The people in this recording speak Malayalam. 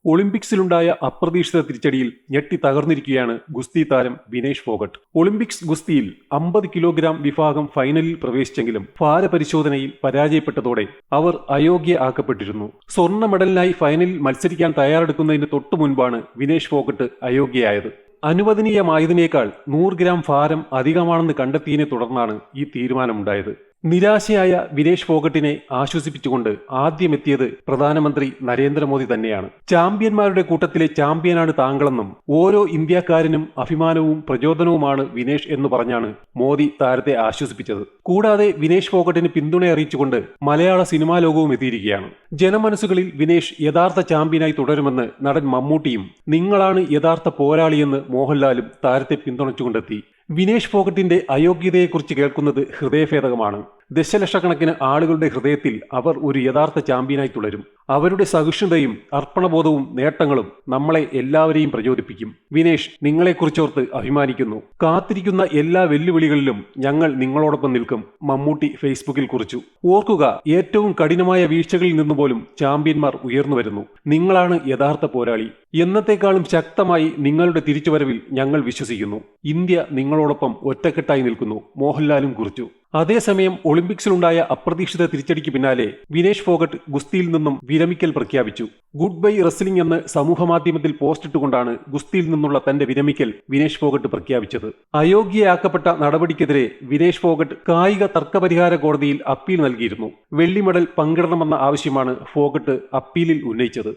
ഒളിമ്പിക്സിലുണ്ടായ അപ്രതീക്ഷിത തിരിച്ചടിയിൽ ഞെട്ടി തകർന്നിരിക്കുകയാണ് ഗുസ്തി താരം വിനേഷ് ഫോഗട്ട്. ഒളിമ്പിക്സ് ഗുസ്തിയിൽ 50 കിലോഗ്രാം വിഭാഗം ഫൈനലിൽ പ്രവേശിച്ചെങ്കിലും ഭാരപരിശോധനയിൽ പരാജയപ്പെട്ടതോടെ അവർ അയോഗ്യ ആക്കപ്പെട്ടിരുന്നു. സ്വർണ്ണ മെഡലിനായി ഫൈനലിൽ മത്സരിക്കാൻ തയ്യാറെടുക്കുന്നതിന് തൊട്ടു മുൻപാണ് വിനേഷ് ഫോഗട്ട് അയോഗ്യയായത്. അനുവദനീയമായതിനേക്കാൾ 100 ഗ്രാം ഭാരം അധികമാണെന്ന് കണ്ടെത്തിയതിനെ തുടർന്നാണ് ഈ തീരുമാനമുണ്ടായത്. നിരാശയായ വിനേഷ് ഫോഗട്ടിനെ ആശ്വസിപ്പിച്ചുകൊണ്ട് ആദ്യമെത്തിയത് പ്രധാനമന്ത്രി നരേന്ദ്രമോദി തന്നെയാണ്. ചാമ്പ്യന്മാരുടെ കൂട്ടത്തിലെ ചാമ്പ്യനാണ് താങ്കളെന്നും ഓരോ ഇന്ത്യക്കാരനും അഭിമാനവും പ്രചോദനവുമാണ് വിനേഷ് എന്ന് പറഞ്ഞാണ് മോദി താരത്തെ ആശ്വസിപ്പിച്ചത്. കൂടാതെ വിനേഷ് ഫോഗട്ടിന് പിന്തുണ അറിയിച്ചുകൊണ്ട് മലയാള സിനിമാ ലോകവും എത്തിയിരിക്കുകയാണ്. ജനമനസ്സുകളിൽ വിനേഷ് യഥാർത്ഥ ചാമ്പ്യനായി തുടരുമെന്ന് നടൻ മമ്മൂട്ടിയും നിങ്ങളാണ് യഥാർത്ഥ പോരാളിയെന്ന് മോഹൻലാലും താരത്തെ പിന്തുണച്ചുകൊണ്ടെത്തി. വിനേഷ് ഫോഗട്ടിന്റെ അയോഗ്യതയെക്കുറിച്ച് കേൾക്കുന്നത് ഹൃദയഭേദകമാണ്. ദശലക്ഷക്കണക്കിന് ആളുകളുടെ ഹൃദയത്തിൽ അവർ ഒരു യഥാർത്ഥ ചാമ്പ്യനായി തുടരും. അവരുടെ സഹിഷ്ണുതയും അർപ്പണബോധവും നേട്ടങ്ങളും നമ്മളെ എല്ലാവരെയും പ്രചോദിപ്പിക്കും. വിനേഷ്, നിങ്ങളെക്കുറിച്ചോർത്ത് അഭിമാനിക്കുന്നു. കാത്തിരിക്കുന്ന എല്ലാ വെല്ലുവിളികളിലും ഞങ്ങൾ നിങ്ങളോടൊപ്പം നിൽക്കും, മമ്മൂട്ടി ഫേസ്ബുക്കിൽ കുറിച്ചു. ഓർക്കുക, ഏറ്റവും കഠിനമായ വീഴ്ചകളിൽ നിന്നുപോലും ചാമ്പ്യന്മാർ ഉയർന്നു വരുന്നു. നിങ്ങളാണ് യഥാർത്ഥ പോരാളി. എന്നത്തെക്കാളും ശക്തമായി നിങ്ങളുടെ തിരിച്ചുവരവിൽ ഞങ്ങൾ വിശ്വസിക്കുന്നു. ഇന്ത്യ നിങ്ങളോടൊപ്പം ഒറ്റക്കെട്ടായി നിൽക്കുന്നു, മോഹൻലാലും കുറിച്ചു. അതേസമയം ഒളിമ്പിക്സിലുണ്ടായ അപ്രതീക്ഷിത തിരിച്ചടിക്ക് പിന്നാലെ വിനേഷ് ഫോഗട്ട് ഗുസ്തിയിൽ നിന്നും വിരമിക്കൽ പ്രഖ്യാപിച്ചു. ഗുഡ് ബൈ റെസ്ലിംഗ് എന്ന് സമൂഹമാധ്യമത്തിൽ പോസ്റ്റ് ഇട്ടുകൊണ്ടാണ് ഗുസ്തിയിൽ നിന്നുള്ള തന്റെ വിരമിക്കൽ വിനേഷ് ഫോഗട്ട് പ്രഖ്യാപിച്ചത്. അയോഗ്യയാക്കപ്പെട്ട നടപടിക്കെതിരെ വിനേഷ് ഫോഗട്ട് കായിക തർക്കപരിഹാര കോടതിയിൽ അപ്പീൽ നൽകിയിരുന്നു. വെള്ളി മെഡൽ പങ്കിടണമെന്ന ആവശ്യമാണ് ഫോഗട്ട് അപ്പീലിൽ ഉന്നയിച്ചത്.